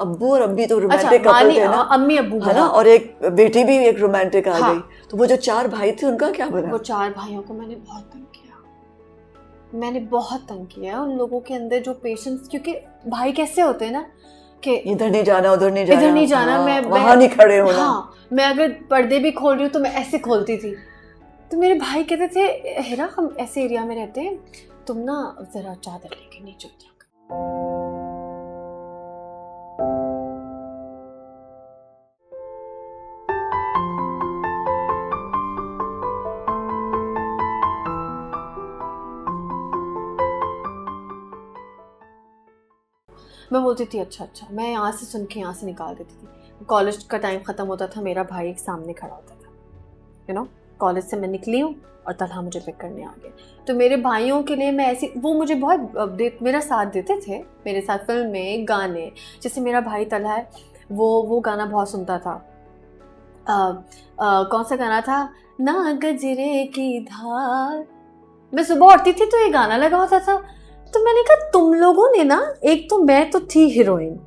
अब्बू और अम्मी तो अच्छा, रोमांटिक कपल थे ना, अम्मी अब्बू है ना, और एक बेटी भी एक रोमांटिक आ गई। तो वो जो 4 भाई थे उनका क्या बना? वो 4 भाइयों को मैंने बहुत तंग किया उन लोगों के अंदर जो पेशेंस, क्योंकि भाई कैसे होते हैं ना कि इधर नहीं जाना, उधर नहीं जाना, मैं वहां नहीं खड़े होना। हाँ, मैं अगर पर्दे भी खोल रही हूँ तो मैं ऐसे खोलती थी। तो मेरे भाई कहते थे, हेरा हम ऐसे एरिया में रहते हैं, तुम ना जरा चादर लेके नीचे उतरा। मैं बोलती थी अच्छा, मैं यहाँ से सुन के यहाँ से निकाल देती थी। कॉलेज का टाइम ख़त्म होता था, मेरा भाई एक सामने खड़ा होता था, कॉलेज से मैं निकली हूँ और तलहा मुझे पिक करने आ गया। तो मेरे भाइयों के लिए मैं ऐसी, वो मुझे बहुत मेरा साथ देते थे, मेरे साथ फिल्म में गाने, जैसे मेरा भाई तलहा है, वो गाना बहुत सुनता था। कौन सा गाना था, ना गजरे की धार। मैं सुबह उठती थी तो ये गाना लगा होता था। तो मैंने कहा तुम लोगों ने ना, एक तो मैं तो थी हीरोइन,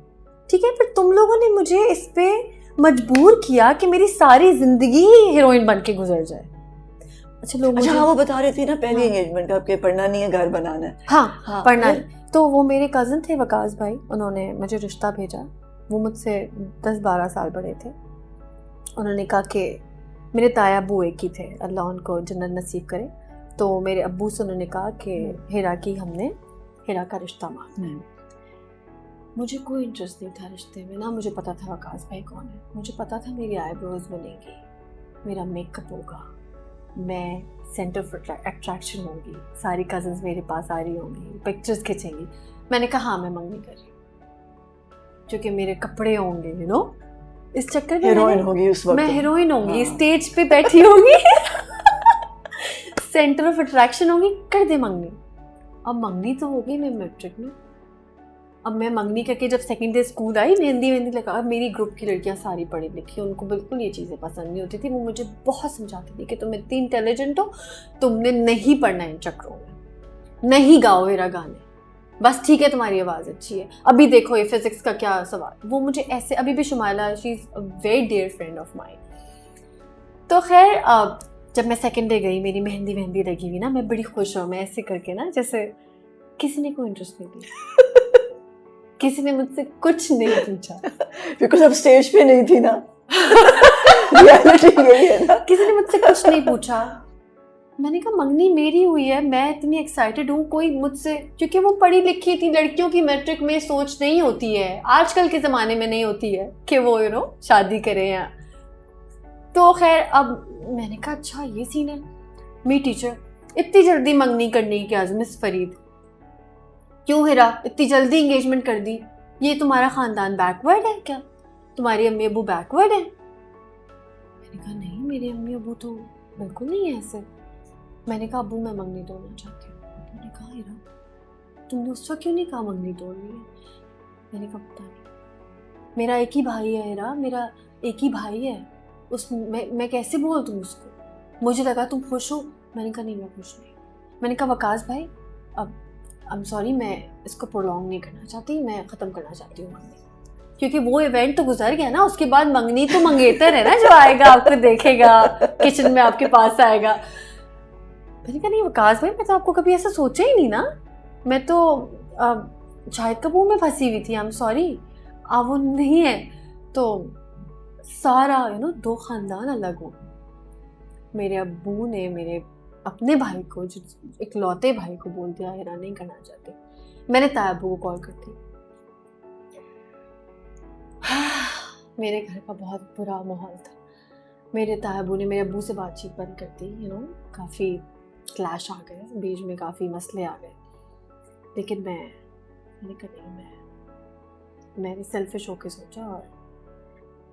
ठीक है, फिर तुम लोगों ने मुझे इस पे मजबूर किया कि मेरी सारी जिंदगी ही हीरोइन बन के गुजर जाए। अच्छा हाँ, वो बता रही थी ना पहली एंगेजमेंट आपके, पढ़ना नहीं है, घर बनाना है। हाँ, पढ़ना है। तो वो मेरे कज़न थे वकास भाई, उन्होंने मुझे रिश्ता भेजा। वो मुझसे 10-12 साल बड़े थे। उन्होंने कहा कि मेरे ताया अब्बू एक ही थे, अल्लाह उनको जन्नत नसीब करे। तो मेरे अब्बू से उन्होंने कहा कि हमने हिरा का रिश्ता मांगना है। मुझे कोई इंटरेस्ट नहीं था रिश्ते में, ना मुझे पता था वकास भाई कौन है। मुझे पता था मेरी आईब्रोज बनेगी, मेरा मेकअप होगा, मैं सेंटर ऑफ अट्रैक्शन होंगी, सारी कजन्स मेरे पास आ रही होंगी, पिक्चर्स खींचेंगी। मैंने कहा हाँ मैं मंगनी कर रही हूँ, क्योंकि मेरे कपड़े होंगे, इस चक्कर में हीरोइन होगी उस वक्त, मैं हीरोइन होंगी, स्टेज पे बैठी होंगी, सेंटर ऑफ अट्रैक्शन होगी, कर दे मंगनी। अब मंगनी तो होगी मैं मैट्रिक में। अब मैं मंगनी करके जब सेकेंड डे स्कूल आई, मेहंदी लगा। अब मेरी ग्रुप की लड़कियां सारी पढ़ी लिखी, उनको बिल्कुल ये चीज़ें पसंद नहीं होती थी। वो मुझे बहुत समझाती थी कि तुम इतनी इंटेलिजेंट हो, तुमने नहीं पढ़ना इन चक्रों में, नहीं गाओ मेरा गाने, बस ठीक है तुम्हारी आवाज़ अच्छी है, अभी देखो ये फिजिक्स का क्या सवाल। वो मुझे ऐसे, अभी भी Shumaila, she is a very dear friend of mine. तो खैर जब मैं सेकेंड डे गई, मेरी मेहंदी लगी हुई ना, मैं बड़ी खुश हूँ, मैं ऐसे करके ना, जैसे किसी ने कोई इंटरेस्ट नहीं दिया, किसी ने मुझसे कुछ नहीं पूछा, बिकॉज़ अब स्टेज पे नहीं थी ना। रियलिटी यही है ना, किसी ने मुझसे कुछ नहीं पूछा। मैंने कहा मंगनी मेरी हुई है, मैं इतनी एक्साइटेड हूँ, कोई मुझसे, क्योंकि वो पढ़ी लिखी थी, लड़कियों की मैट्रिक में सोच नहीं होती है, आजकल के ज़माने में नहीं होती है कि वो शादी करें या। तो खैर अब मैंने कहा अच्छा ये सीन है। मेरी टीचर, इतनी जल्दी मंगनी करने की क्या मिस फरीद, क्यों हिरा इतनी जल्दी एंगेजमेंट कर दी, ये तुम्हारा ख़ानदान बैकवर्ड है क्या, तुम्हारी अम्मी अबू बैकवर्ड है? मैंने कहा नहीं, मेरे अम्मी अबू तो बिल्कुल नहीं है ऐसे। मैंने कहा अबू मैं मंगनी तोड़ना चाहती हूँ। उन्होंने कहा हिरा तुमने उस वक्त क्यों नहीं कहा मंगनी तोड़नी है? मैंने कहा पता नहीं, मेरा एक ही भाई है हिरा, मेरा एक ही भाई है, मैं कैसे बोल दूँ उसको, मुझे लगा तुम खुश हो। मैंने कहा नहीं मैं खुश नहीं। मैंने कहा वकास भाई अब आई एम सॉरी, मैं इसको प्रोलॉन्ग नहीं करना चाहती, मैं ख़त्म करना चाहती हूँ मंगनी, क्योंकि वो इवेंट तो गुजर गया ना, उसके बाद मंगनी तो मंगेतर है ना, जो आएगा आपको देखेगा, किचन में आपके पास आएगा। मैंने कहा नहीं वकास भाई, मैं तो आपको कभी ऐसा सोचा ही नहीं ना, मैं तो शाहिद कपूर में फंसी हुई थी, आई एम सॉरी, आप वो नहीं है। तो सारा दो ख़ानदान अलग हो। मेरे अब्बू ने मेरे अपने भाई को, जो इकलौते भाई को, बोल दिया हिरा नहीं करना चाहते। मैंने ताया अब्बू को कॉल कर दी। मेरे घर का बहुत बुरा माहौल था। मेरे ताया अब्बू ने मेरे अब्बू से बातचीत बंद कर दी, काफ़ी क्लैश आ गए बीच में, काफ़ी मसले आ गए। लेकिन मैंने कहा नहीं, मैंने सेल्फिश होकर सोचा, और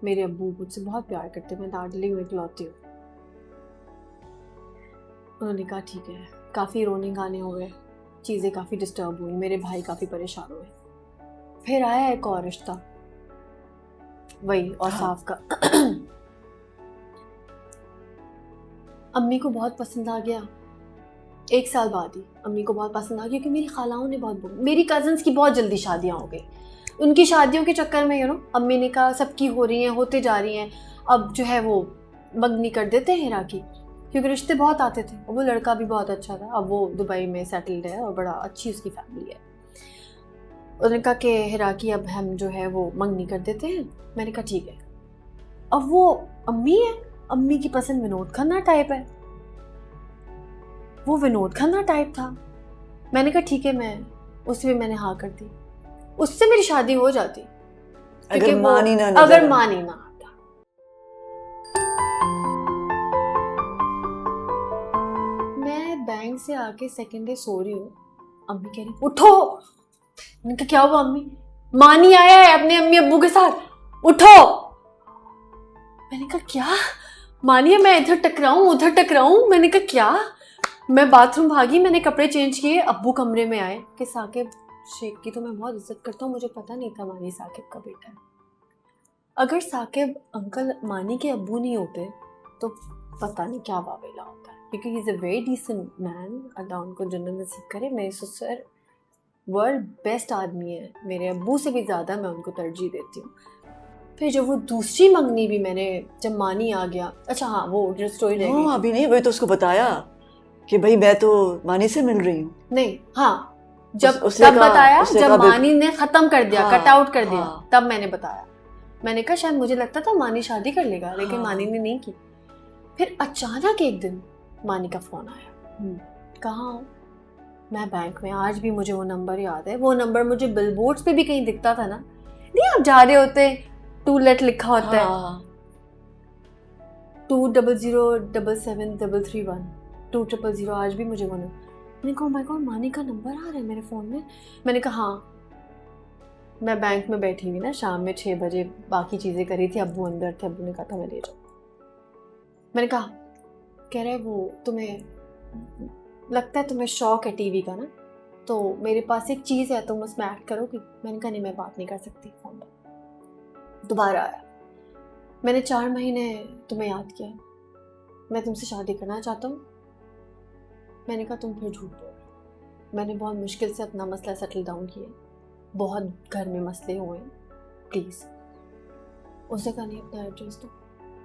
मेरे अब्बू मुझसे बहुत प्यार करते, मैं लाडली हूँ, इकलौती हूँ। उन्होंने कहा ठीक है। काफ़ी रोने गाने हो गए, चीज़ें काफ़ी डिस्टर्ब हुई, मेरे भाई काफ़ी परेशान हुए। फिर आया एक और रिश्ता, वही और साफ का। अम्मी को बहुत पसंद आ गया, 1 साल बाद ही अम्मी को बहुत पसंद आ गया, क्योंकि मेरी खालाओं ने बहुत, मेरी कज़न्स की बहुत जल्दी शादियाँ हो गई। उनकी शादियों के चक्कर में अम्मी ने कहा सबकी हो रही हैं, होते जा रही हैं, अब जो है वो मंगनी कर देते हैं हिरा की, क्योंकि रिश्ते बहुत आते थे और वो लड़का भी बहुत अच्छा था। अब वो दुबई में सेटल्ड है और बड़ा अच्छी उसकी फैमिली है। उन्होंने कहा कि हिरा की अब हम जो है वो मंगनी कर देते हैं। मैंने कहा ठीक है। अब वो अम्मी है, अम्मी की पसंद विनोद खन्ना टाइप है, वो विनोद खन्ना टाइप था। मैंने कहा ठीक है, मैं उससे भी मैंने हाँ कर दी, उससे मेरी शादी हो जाती अगर मानी ना अगर मानी ना आता। मैं बैंक से आके सेकंड डे सो रही हूँ, अम्मी कह रही उठो। मैंने कहा क्या हुआ अम्मी? मानी आया है अपने अम्मी अब्बू के साथ, उठो। मैंने कहा क्या? मानी है, मैं इधर टकराऊं उधर टकराऊं। मैंने कहा क्या? मैं बाथरूम भागी, मैंने कपड़े चेंज किए, अब्बू कमरे में आए कि साकिब शेख की तो मैं बहुत इज्जत करता हूँ, मुझे पता नहीं था मानी साकिब का बेटा है। अगर साकिब अंकल मानी के अब्बू नहीं होते तो पता नहीं क्या वावेला होता है, क्योंकि he is a very decent man, अल्लाह उनको जन्नत नसीब करे। मेरे ससुर वर्ल्ड बेस्ट आदमी है, मेरे अब्बू से भी ज़्यादा मैं उनको तरजीह देती हूँ। फिर जब वो दूसरी मंगनी भी मैंने, जब मानी आ गया, अच्छा हाँ वो स्टोरी रह गई। अभी नहीं, वही तो उसको बताया कि भाई मैं तो मानी से मिल रही हूँ। नहीं, हाँ जब तब बताया जब मानी ने खत्म कर दिया, कट आउट कर दिया, तब मैंने बताया। मैंने कहा शायद मुझे लगता था मानी शादी कर लेगा, लेकिन मानी ने नहीं की। फिर अचानक एक दिन मानी का फोन आया, कहाँ हो? मैं बैंक में। आज भी मुझे वो नंबर याद है, वो नंबर मुझे बिलबोर्ड्स पे भी कहीं दिखता था ना, नहीं आप जा रहे होते, टू लेट लिखा होता है, 20077331 2000। आज भी मुझे वो नंबर। मैंने कहा माय गॉड, मानी का नंबर आ रहा है मेरे फ़ोन में। मैंने कहा हाँ। मैं बैंक में बैठी हुई ना, शाम में 6 बजे बाकी चीज़ें करी थी, अब्बू अंदर थे, अब्बू ने कहा था मैं ले जाऊँ। मैंने कहा, कह रहा है वो तुम्हें लगता है तुम्हें शौक है टीवी का ना, तो मेरे पास एक चीज़ है, तुम उसमें एक्ट करोगी? मैंने कहा नहीं, मैं बात नहीं कर सकती फ़ोन पर। दोबारा आया, मैंने 4 महीने तुम्हें याद किया, मैं तुमसे शादी करना चाहता हूँ। मैंने कहा तुम फिर झूठ बोल रहे। मैंने बहुत मुश्किल से अपना मसला सेटल डाउन किया, बहुत घर में मसले हुए हैं, प्लीज़। उसने कहा नहीं, अपना एड्रेस दो।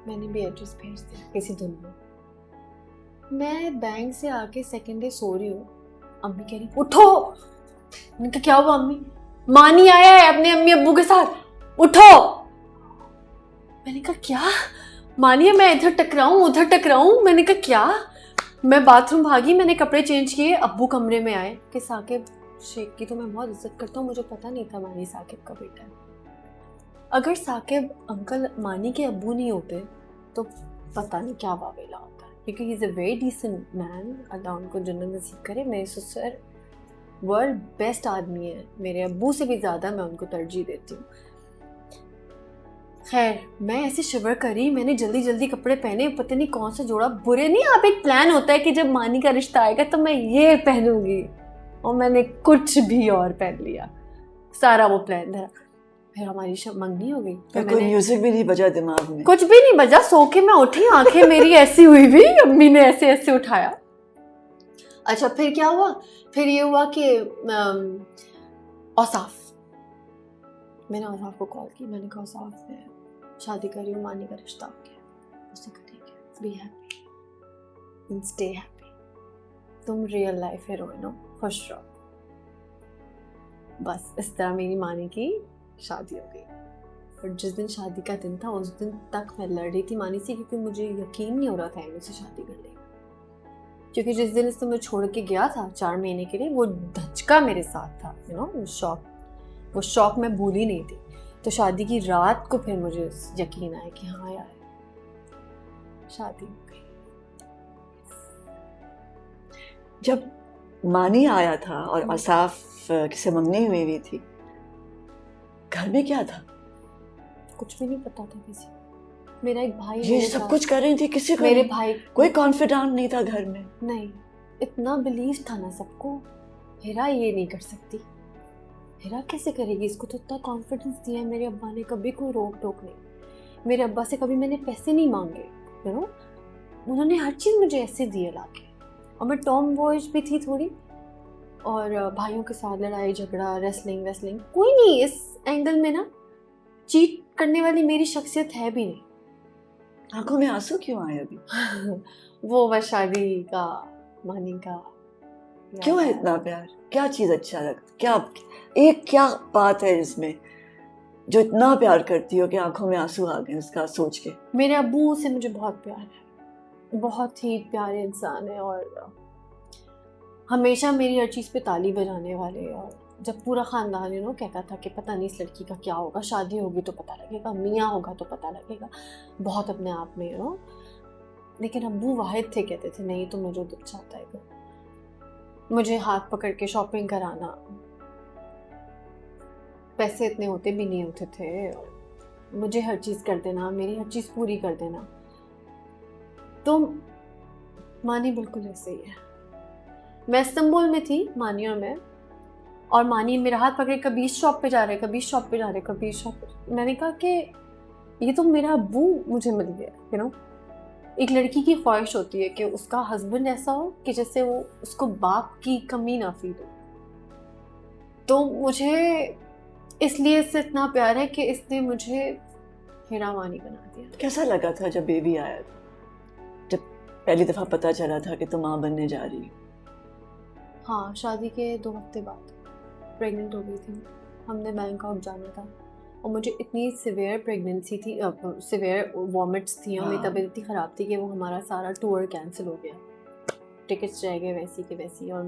मैंने भी एड्रेस भेज दिया किसी दिन में। मैं बैंक से आके सेकंड डे सो रही हूँ, अम्मी कह रही उठो। मैंने कहा क्या हुआ अम्मी? मानी आया है अपने अम्मी अब्बू के साथ, उठो। मैंने कहा क्या? मानी है, मैं इधर टकराऊं उधर टकराऊं। मैंने कहा क्या? मैं बाथरूम भागी, मैंने कपड़े चेंज किए, अब्बू कमरे में आए कि साकिब शेख की तो मैं बहुत इज्जत करता हूँ, मुझे पता नहीं था मानी साकिब का बेटा है। अगर साकिब अंकल मानी के अब्बू नहीं होते तो पता नहीं क्या वावेला होता है, क्योंकि he is a very decent man, अल्लाह उनको जन्नत नसीब करे। मेरे ससुर वर्ल्ड बेस्ट आदमी है, मेरे अब्बू से भी ज़्यादा मैं उनको तरजीह देती हूँ। खैर, मैं ऐसे शिवर करी, मैंने जल्दी जल्दी कपड़े पहने, पता नहीं कौन सा जोड़ा, बुरे नहीं, आप एक प्लान होता है कि जब मानी का रिश्ता आएगा तो मैं ये पहनूंगी, और मैंने कुछ भी और पहन लिया, सारा वो प्लान धरा। फिर हमारी मंगनी हो गई, फिर कोई म्यूजिक भी नहीं बजा दिमाग में, कुछ भी नहीं बजा, सो के मैं उठी, आंखें मेरी ऐसी हुई भी, अम्मी ने ऐसे ऐसे उठाया। अच्छा फिर क्या हुआ? फिर ये हुआ कि औसाफ, मैंने औसाफ को कॉल की, मैंने कहा औसाफ मैं शादी कर रही हूँ, मानी का रिश्ता हो गया। उसने कहा ठीक है, be happy and stay happy, तुम रियल लाइफ हीरोइन हो, खुश रहो। बस इस तरह मेरी मानी की शादी हो गई। और जिस दिन शादी का दिन था उस दिन तक मैं लड़ रही थी मानी से, क्योंकि मुझे यकीन नहीं हो रहा था मुझसे शादी कर लेगा, क्योंकि जिस दिन इसने मुझे छोड़ के गया था 4 महीने के लिए, वो धचका मेरे साथ था, वो शौक मैं भूली नहीं थी। तो शादी की रात को फिर मुझे यकीन आया कि हाँ यार शादी हो गई। जब मानी आया था और औसाफ किसे मंगनी हुई थी, घर में क्या था? कुछ भी नहीं पता था किसी, मेरा एक भाई ये सब कुछ कर रही थी, किसी को मेरे भाई कोई कॉन्फिडेंट नहीं था घर में। नहीं, इतना बिलीव था ना सबको, हिरा ये नहीं कर सकती, हिरा कैसे करेगी, इसको तो इतना कॉन्फिडेंस दिया मेरे अब्बा ने, कभी कोई रोक टोक नहीं। मेरे अब्बा से कभी मैंने पैसे नहीं मांगे, उन्होंने हर चीज़ मुझे ऐसे दिए लाके। और मैं टॉम बॉयज भी थी थोड़ी, और भाइयों के साथ लड़ाई झगड़ा, रेसलिंग वेसलिंग, कोई नहीं। इस एंगल में ना चीट करने वाली मेरी शख्सियत है भी नहीं। आंखों में आंसू क्यों आए अभी? वो बस शादी का, मानी का। क्यों है इतना प्यार? क्या चीज अच्छा लगता? क्या बात है इसमें जो इतना प्यार करती हो कि आंखों में आंसू आ गए उसका सोच के? मेरे अब्बू से मुझे बहुत प्यार है, बहुत ही प्यारे इंसान है, और हमेशा मेरी हर चीज़ पे ताली बजाने वाले। और जब पूरा ख़ानदान कहता था कि पता नहीं इस लड़की का क्या होगा, शादी होगी तो पता लगेगा, मियाँ होगा तो पता लगेगा, बहुत अपने आप में लेकिन अब्बू वाहिद थे, कहते थे नहीं तुम्हें जो दिल चाहता है कर। मुझे हाथ पकड़ के शॉपिंग कराना, पैसे इतने होते भी नहीं होते थे, और मुझे हर चीज़ कर देना, मेरी हर चीज़ पूरी कर देना। तो मानी बिल्कुल ऐसे ही है। मैं इस्तांबुल में थी, मानी और मैं, और मानी मेरा हाथ पकड़े कभी इस शॉप पे जा रहे, कभी इस शॉप पे जा रहे, कभी इस शॉप पे। मैंने कहा कि ये तो मेरा अब्बू मुझे मिल गया। एक लड़की की ख्वाहिश होती है कि उसका हस्बैंड ऐसा हो कि जैसे वो उसको बाप की कमी ना फील हो। तो मुझे इसलिए इससे इतना प्यार है कि इसने मुझे हीरा मानी बना दिया। कैसा लगा था जब बेबी आया था, जब पहली दफा पता चला था कि तुम माँ बनने जा रही हो? हाँ, शादी के 2 हफ्ते बाद प्रेग्नेंट हो गई थी। हमने बैंकॉक जाना था और मुझे इतनी सिवियर प्रेगनेंसी थी, सिवियर वॉमिट्स थी और मेरी तबीयत इतनी ख़राब थी कि वो हमारा सारा टूर कैंसिल हो गया। टिकट्स रह गए वैसी के वैसी, और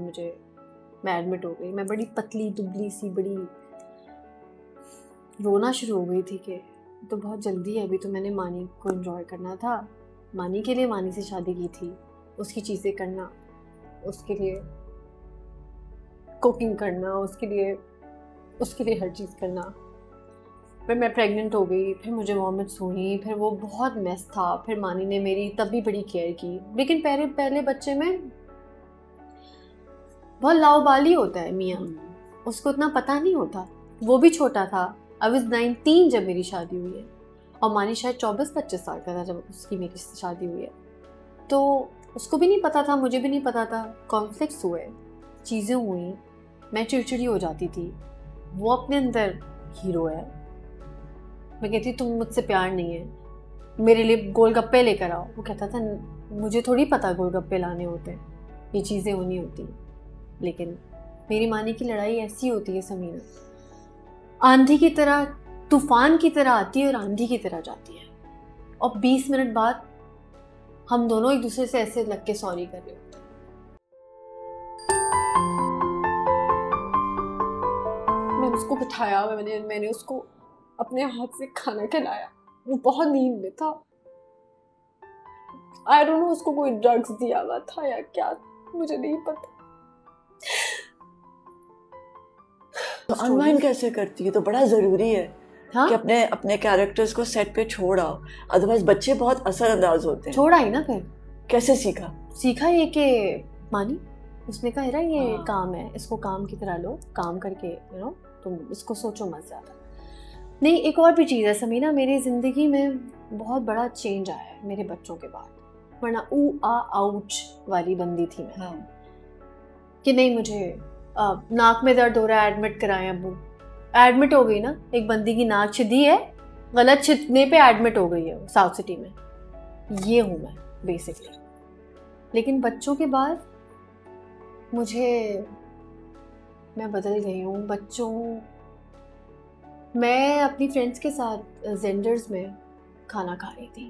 मैं एडमिट हो गई। मैं बड़ी पतली दुबली सी, बड़ी रोना शुरू हो गई थी कि तो बहुत जल्दी है, अभी तो मैंने मानी को एंजॉय करना था, मानी के लिए मानी से शादी की थी, उसकी चीज़ें करना, उसके लिए कुकिंग करना, उसके लिए हर चीज़ करना। फिर मैं प्रेग्नेंट हो गई, फिर मुझे वॉमिट्स हुई, फिर वो बहुत मेस था। फिर मानी ने मेरी तब भी बड़ी केयर की, लेकिन पहले बच्चे में बहुत लाउबाली होता है मियाँ, उसको इतना पता नहीं होता। वो भी छोटा था, आई वाज 19 जब मेरी शादी हुई है, और मानी शायद 24-25 साल का था जब उसकी मेरी शादी हुई है। तो उसको भी नहीं पता था, मुझे भी नहीं पता था। कॉन्फ्लिक्ट्स हुए, चीज़ें हुई, मैं चिड़चिड़ी हो जाती थी। वो अपने अंदर हीरो है, मैं कहती तुम मुझसे प्यार नहीं है, मेरे लिए गोलगप्पे लेकर आओ। वो कहता था मुझे थोड़ी पता गोलगप्पे लाने होते हैं, ये चीज़ें होनी होती। लेकिन मेरी मानी की लड़ाई ऐसी होती है समीना, आंधी की तरह, तूफान की तरह आती है और आंधी की तरह जाती है, और 20 मिनट बाद हम दोनों एक दूसरे से ऐसे लग के सॉरी कर रहे होते हैं। मैंने उसको बिठाया, मैंने उसको अपने हाथ से खाना खिलाया। वो बहुत नींद में था, आई डोंट नो उसको कोई ड्रग्स दिया हुआ था या क्या, मुझे नहीं पता। तो अनवाइंड कैसे करती है? तो बड़ा ज़रूरी है हाँ? कि अपने कैरेक्टर्स को सेट पे छोड़ आओ, अदरवाइज बच्चे बहुत असरअंदाज होते हैं। छोड़ा ही ना। फिर कैसे सीखा ये कि मानी, उसने कहा हेरा ये हाँ। काम है, इसको काम की तरह लो, काम करके तुम इसको सोचो मत ज़्यादा। नहीं, एक और भी चीज़ है समीना, मेरी ज़िंदगी में बहुत बड़ा चेंज आया है मेरे बच्चों के बाद, वरना आउच वाली बंदी थी मैं। हाँ। कि नहीं मुझे नाक में दर्द हो रहा है, एडमिट कराएं अब्बू। एडमिट हो गई ना, एक बंदी की नाक छिदी है, गलत छिदने पे एडमिट हो गई है साउथ सिटी में। ये हूँ मैं बेसिकली। लेकिन बच्चों के बाद मैं बदल गई हूँ। मैं अपनी फ्रेंड्स के साथ जेंडर्स में खाना खा रही थी,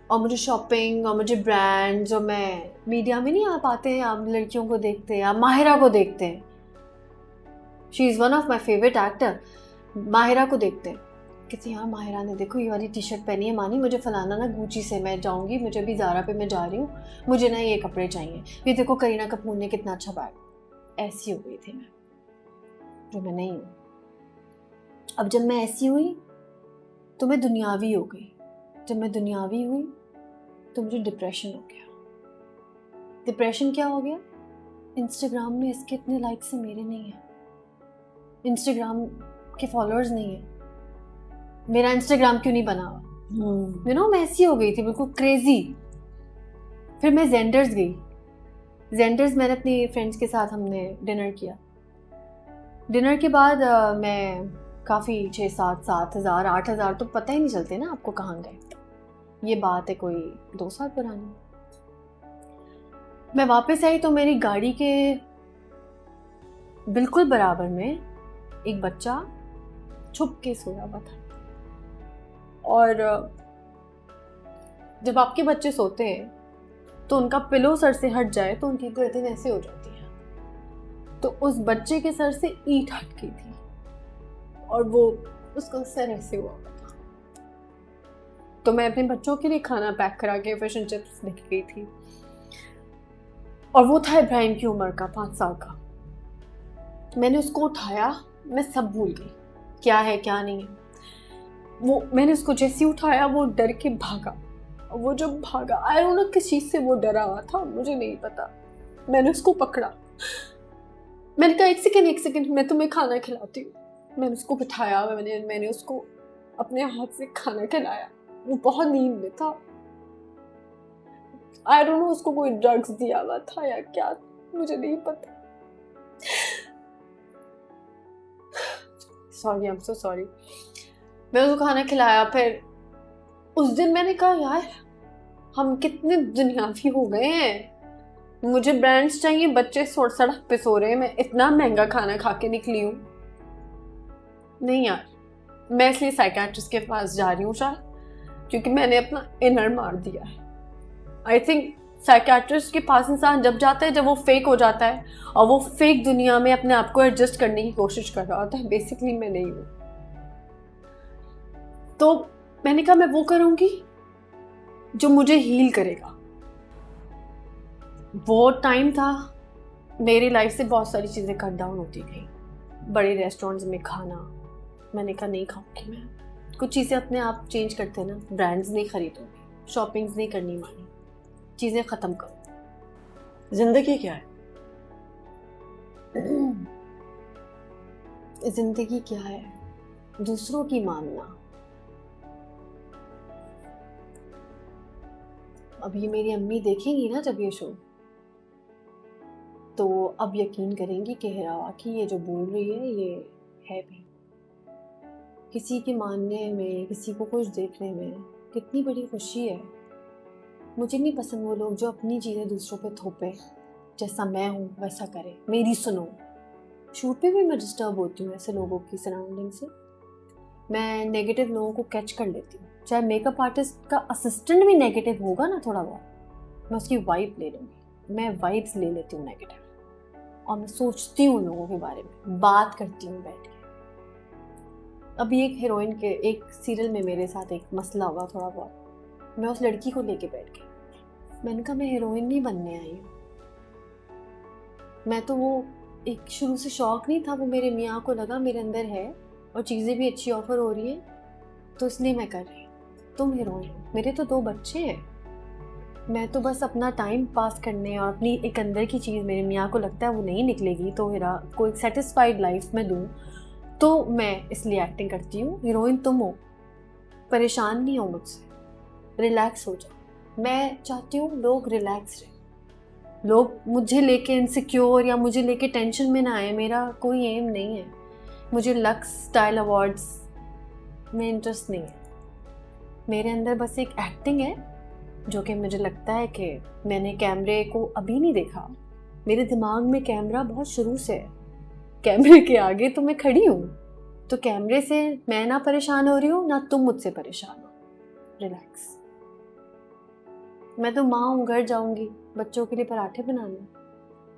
और मुझे शॉपिंग और मुझे ब्रांड्स, और मैं मीडिया में नहीं आप आते हैं, आप लड़कियों को देखते हैं, आप माहिरा को देखते हैं, she is one of my favourite actor. Mahira को देखते हैं, कहते यार माहिरा ने देखो ये वाली टी शर्ट पहनी है, मानी मुझे फलाना ना गुची से मैं जाऊँगी, मुझे भी ज़ारा पे मैं जा रही हूँ, मुझे ना ये कपड़े चाहिए, ये देखो करीना कपूर ने कितना अच्छा बैग। ऐसी हो गई थी मैं, जो मैं नहीं हूँ। अब जब मैं ऐसी हुई तो मैं दुनियावी हो गई, जब मैं दुनियावी हुई तो मुझे डिप्रेशन हो गया। डिप्रेशन क्या हो गया? इंस्टाग्राम में इसके इतने लाइक्स हैं, मेरे नहीं हैं, इंस्टाग्राम के फॉलोअर्स नहीं है, मेरा इंस्टाग्राम क्यों नहीं बना हुआ? मैं ऐसी हो गई थी, बिल्कुल क्रेजी। फिर मैं जेंडर्स गई, जेंडर्स मैंने अपनी फ्रेंड्स के साथ हमने डिनर किया। डिनर के बाद मैं काफ़ी 6-7 8,000 तो पता ही नहीं चलते ना आपको कहाँ गए। ये बात है कोई 2 साल पुरानी। मैं वापस आई तो मेरी गाड़ी के बिल्कुल बराबर में एक बच्चा छुप के सोया हुआ था। और जब आपके बच्चे सोते हैं तो उनका पिलो सर से हट जाए तो उनकी गर्दन ऐसे हो जाती है। तो उस बच्चे के सर से ईंट हट गई थी और वो उसका सर ऐसे हुआ था। तो मैं अपने बच्चों के लिए खाना पैक करा के फिश एंड चिप्स लेके गई थी और वो था इब्राहिम की उम्र का, 5 साल का। मैंने उसको उठाया, मैं सब भूल गई क्या है क्या नहीं है। वो मैंने उसको जैसे उठाया वो डर के भागा। वो जब भागा, आई डोंट नो किस चीज़ से वो डरा हुआ था, मुझे नहीं पता। मैंने उसको पकड़ा, मैंने कहा एक सेकंड मैं तुम्हें खाना खिलाती हूँ। मैंने उसको बिठाया, मैंने उसको अपने हाथ से खाना खिलाया। वो बहुत नींद में था। आई डोंट नो उसको कोई ड्रग्स दिया हुआ था या क्या, मुझे नहीं पता। Sorry, I am so sorry. मैं उसको खाना खिलाया। फिर उस दिन मैंने कहा यार हम कितने दुनियावी हो गए हैं। मुझे ब्रांड्स चाहिए, बच्चे सड़क पे सो रहे हैं, मैं इतना महंगा खाना खा के निकली हूँ। नहीं यार, मैं इसलिए साइकियाट्रिस्ट के पास जा रही हूँ शायद, क्योंकि मैंने अपना इनर मार दिया है। आई थिंक साइकियाट्रिस्ट के पास इंसान जब जाता है जब वो फेक हो जाता है और वो फेक दुनिया में अपने आप को एडजस्ट करने की कोशिश कर रहा होता है। बेसिकली मैं नहीं हूँ। तो मैंने कहा मैं वो करूँगी जो मुझे हील करेगा। वो टाइम था मेरी लाइफ से बहुत सारी चीज़ें कट डाउन होती गई। बड़े रेस्टोरेंट्स में खाना, मैंने कहा नहीं खाऊंगी मैं। कुछ चीज़ें अपने आप चेंज करते हैं ना, ब्रांड्स नहीं खरीदूंगी, शॉपिंग्स नहीं करनी मानी, चीज़ें ख़त्म करो। जिंदगी क्या है? जिंदगी क्या है? दूसरों की मानना। अब ये मेरी अम्मी देखेंगी ना जब ये शो, तो अब यकीन करेंगी कि हिरावा की ये जो बोल रही है ये है भी। किसी के मानने में, किसी को कुछ देखने में कितनी बड़ी खुशी है। मुझे नहीं पसंद वो लोग जो अपनी चीज़ें दूसरों पे थोपे, जैसा मैं हूँ वैसा करे, मेरी सुनो। शूट पे भी मैं डिस्टर्ब होती हूँ ऐसे लोगों की सराउंडिंग से। मैं नेगेटिव लोगों को कैच कर लेती हूँ। चाहे मेकअप आर्टिस्ट का असिस्टेंट भी नेगेटिव होगा ना थोड़ा बहुत, मैं उसकी वाइब ले लूँगी। मैं वाइब्स ले लेती हूँ नेगेटिव, और मैं सोचती हूँ लोगों के बारे में, बात करती हूँ बैठ के। अभी एक हीरोइन के एक सीरियल में मेरे साथ एक मसला हुआ थोड़ा बहुत। मैं उस लड़की को लेके बैठ गई। मैंने कहा मैं हीरोइन नहीं बनने आई हूँ। मैं तो वो एक शुरू से शौक नहीं था, वो मेरे मियाँ को लगा मेरे अंदर है और चीज़ें भी अच्छी ऑफर हो रही हैं तो इसलिए मैं कर रही हूँ। तुम हीरोइन हो, मेरे तो 2 बच्चे हैं। मैं तो बस अपना टाइम पास करने और अपनी एक अंदर की चीज़ मेरे मियाँ को लगता है वो नहीं निकलेगी तो मेरा कोई सेटिस्फाइड लाइफ में दूँ, तो मैं इसलिए एक्टिंग करती हूँ। हीरोइन तुम हो, परेशान नहीं हो मुझसे, रिलैक्स हो जाओ। मैं चाहती हूँ लोग रिलैक्स रहें, लोग मुझे लेके इनसिक्योर या मुझे लेके टेंशन में ना आए। मेरा कोई एम नहीं है। मुझे लक्स स्टाइल अवार्ड्स में इंटरेस्ट नहीं है। मेरे अंदर बस एक एक्टिंग है जो कि मुझे लगता है कि मैंने कैमरे को अभी नहीं देखा। मेरे दिमाग में कैमरा बहुत शुरू से है। कैमरे के आगे तो मैं खड़ी हूँ, तो कैमरे से मैं ना परेशान हो रही हूँ ना तुम मुझसे परेशान हो। रिलैक्स। मैं तो माँ हूँ, घर जाऊँगी, बच्चों के लिए पराठे बनाने,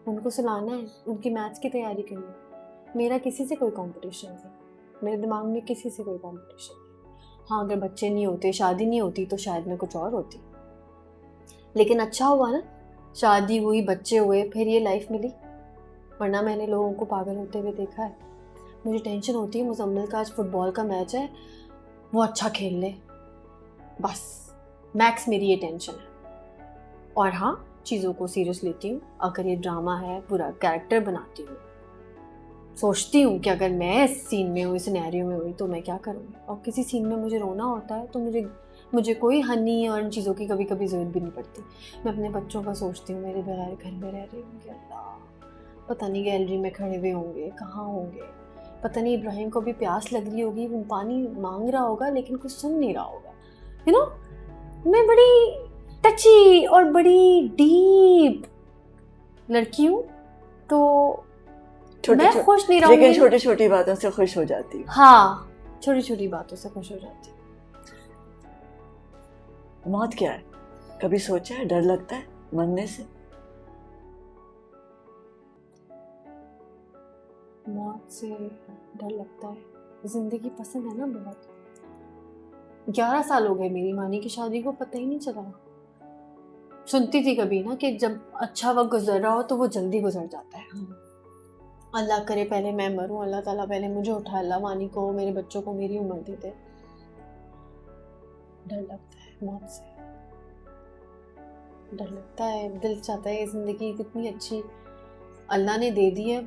उनको सुलाना है, उनकी मैथ्स की तैयारी करनी है। मेरा किसी से कोई कंपटीशन नहीं, मेरे दिमाग में किसी से कोई कंपटीशन नहीं। हाँ, अगर बच्चे नहीं होते, शादी नहीं होती तो शायद मैं कुछ और होती। लेकिन अच्छा हुआ ना, शादी हुई, बच्चे हुए, फिर ये लाइफ मिली। वरना मैंने लोगों को पागल होते हुए देखा है। मुझे टेंशन होती है मुजम्मिल का आज फुटबॉल का मैच है, वो अच्छा खेल ले, बस मैक्स मेरी ये टेंशन है। और हाँ, चीज़ों को सीरियस लेती हूँ। अगर ये ड्रामा है, पूरा कैरेक्टर बनाती हूँ, सोचती हूँ कि अगर मैं इस सीन में हुई, सिनेरियो में हुई तो मैं क्या करूँगी। और किसी सीन में मुझे रोना होता है तो मुझे मुझे कोई हनी और इन चीज़ों की कभी कभी ज़रूरत भी नहीं पड़ती। मैं अपने बच्चों का सोचती हूँ, मेरे बगैर घर में रह रहे होंगे, अल्लाह पता नहीं गैलरी में खड़े हुए होंगे, कहाँ होंगे, पता नहीं इब्राहिम को भी प्यास लग रही होगी, वो पानी मांग रहा होगा लेकिन कुछ सुन नहीं रहा होगा, यू नो। मैं बड़ी टची और बड़ी डीप लड़की हूँ, तो मैं खुश नहीं रहूँगी, लेकिन छोटी छोटी बातों से खुश हो जाती हूँ। हाँ, छोटी छोटी बातों से खुश हो जाती हूँ। मौत क्या है, कभी सोचा है? डर लगता है मरने से? मौत से डर लगता है, जिंदगी पसंद है ना बहुत। 11 साल हो गए मेरी मानी की शादी को, पता ही नहीं चला। सुनती थी कभी ना कि जब अच्छा वक्त गुजर रहा हो तो वो जल्दी गुजर जाता है। अल्लाह करे पहले मैं मरूं, अल्लाह ताला पहले मुझे उठा, अल्लाह मानी को, मेरे बच्चों को मेरी उम्र दे दे। डर लगता है मौत से, डर लगता है। दिल चाहता है जिंदगी कितनी अच्छी अल्लाह ने दे दी है,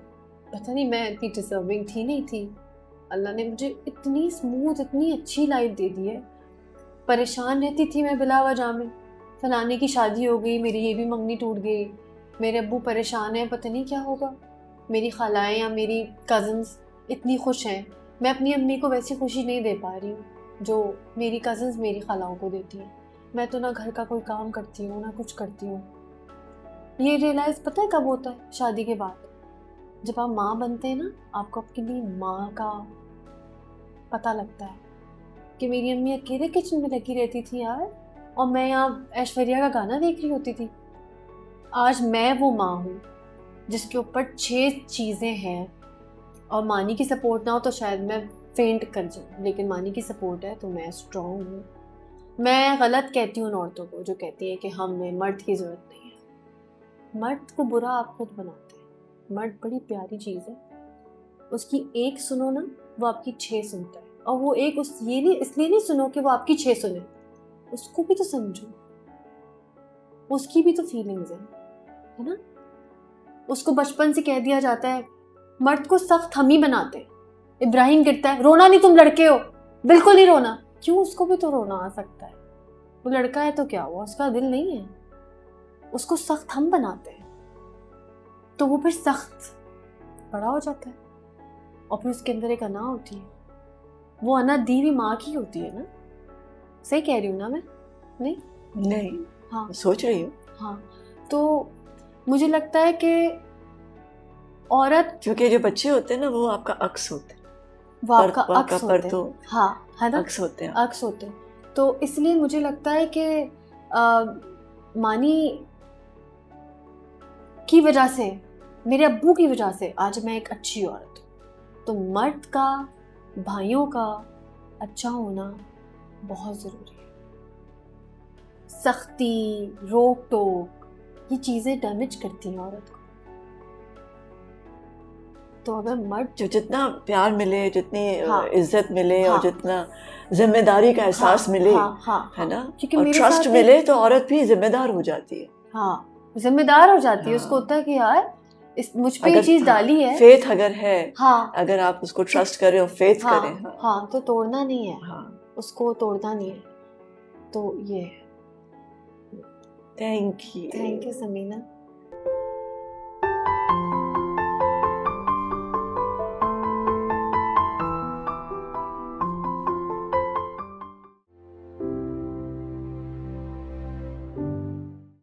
पता नहीं मैं इतनी डिजर्विंग थी नहीं थी। अल्लाह ने मुझे इतनी स्मूथ, इतनी अच्छी लाइफ दे दी है। परेशान रहती थी मैं बिला वजह में, फलाने की शादी हो गई, मेरी ये भी मंगनी टूट गई, मेरे अब्बू परेशान हैं, पता नहीं क्या होगा। मेरी खालाएँ या मेरी कज़न्स इतनी खुश हैं, मैं अपनी अम्मी को वैसी खुशी नहीं दे पा रही हूँ जो मेरी कज़न्स मेरी खालाओं को देती हैं। मैं तो ना घर का कोई काम करती हूँ ना कुछ करती हूँ। ये रियलाइज़ पता है कब होता है? शादी के बाद। जब आप माँ बनते हैं ना, आपको अपनी माँ का पता लगता है कि मेरी अम्मी अकेले किचन में लगी रहती थी यार, और मैं यहाँ ऐश्वर्या का गाना देख रही होती थी। आज मैं वो माँ हूँ जिसके ऊपर 6 चीज़ें हैं, और मानी की सपोर्ट ना हो तो शायद मैं फेंट कर जाऊँ, लेकिन मानी की सपोर्ट है तो मैं स्ट्रॉन्ग हूँ। मैं गलत कहती हूँ उन औरतों को जो कहती है कि हमें मर्द की ज़रूरत नहीं है। मर्द को बुरा आप खुद बनाते हैं। मर्द बड़ी प्यारी चीज़ है, उसकी एक सुनो ना वो आपकी 6 सुनता है, और वो एक उस ये नहीं इसलिए नहीं सुनो कि वो आपकी 6 सुने, उसको भी तो समझो, उसकी भी तो फीलिंग्स है ना। उसको बचपन से कह दिया जाता है, मर्द को सख्त हम ही बनाते हैं। इब्राहिम गिरता है, रोना नहीं, तुम लड़के हो, बिल्कुल नहीं रोना। क्यों? उसको भी तो रोना आ सकता है, वो लड़का है तो क्या हुआ, उसका दिल नहीं है। उसको सख्त हम बनाते हैं तो वो फिर सख्त बड़ा हो जाता है, और फिर उसके अंदर एक अना होती है। वो अना दी हुई माँ की होती है ना। सही कह रही हूँ ना मैं? नहीं, हाँ सोच रही हूँ। हाँ, तो मुझे लगता है कि औरत, क्योंकि जो बच्चे होते हैं ना वो आपका अक्स होते हैं, वो आपका अक्स होते हैं। तो हाँ, है ना, अक्स होते हैं। अक्स होते हैं। तो इसलिए मुझे लगता है कि मानी की वजह से, मेरे अब्बू की वजह से आज मैं एक अच्छी औरत हूँ। तो मर्द का, भाइयों का अच्छा होना बहुत ज़रूरी है। सख्ती, रोक टोक, ये चीज़ें डैमेज करती हैं औरत को। तो अगर मर्द, जो जितना प्यार मिले, जितनी हाँ, इज्जत मिले, हाँ, और जितना जिम्मेदारी का एहसास मिले, है ना, क्योंकि और मेरे ट्रस्ट साथ मिले, तो औरत भी जिम्मेदार हो जाती है। हाँ, जिम्मेदार हो जाती है। हाँ। उसको होता है कि यार मुझ पे ये चीज़ डाली है, फेथ अगर है, हाँ, अगर आप उसको ट्रस्ट करें और फेथ हाँ, करें, हाँ, हाँ, तो तोड़ना नहीं है, हाँ। उसको तोड़ना नहीं है। तो ये थैंक यू समीना।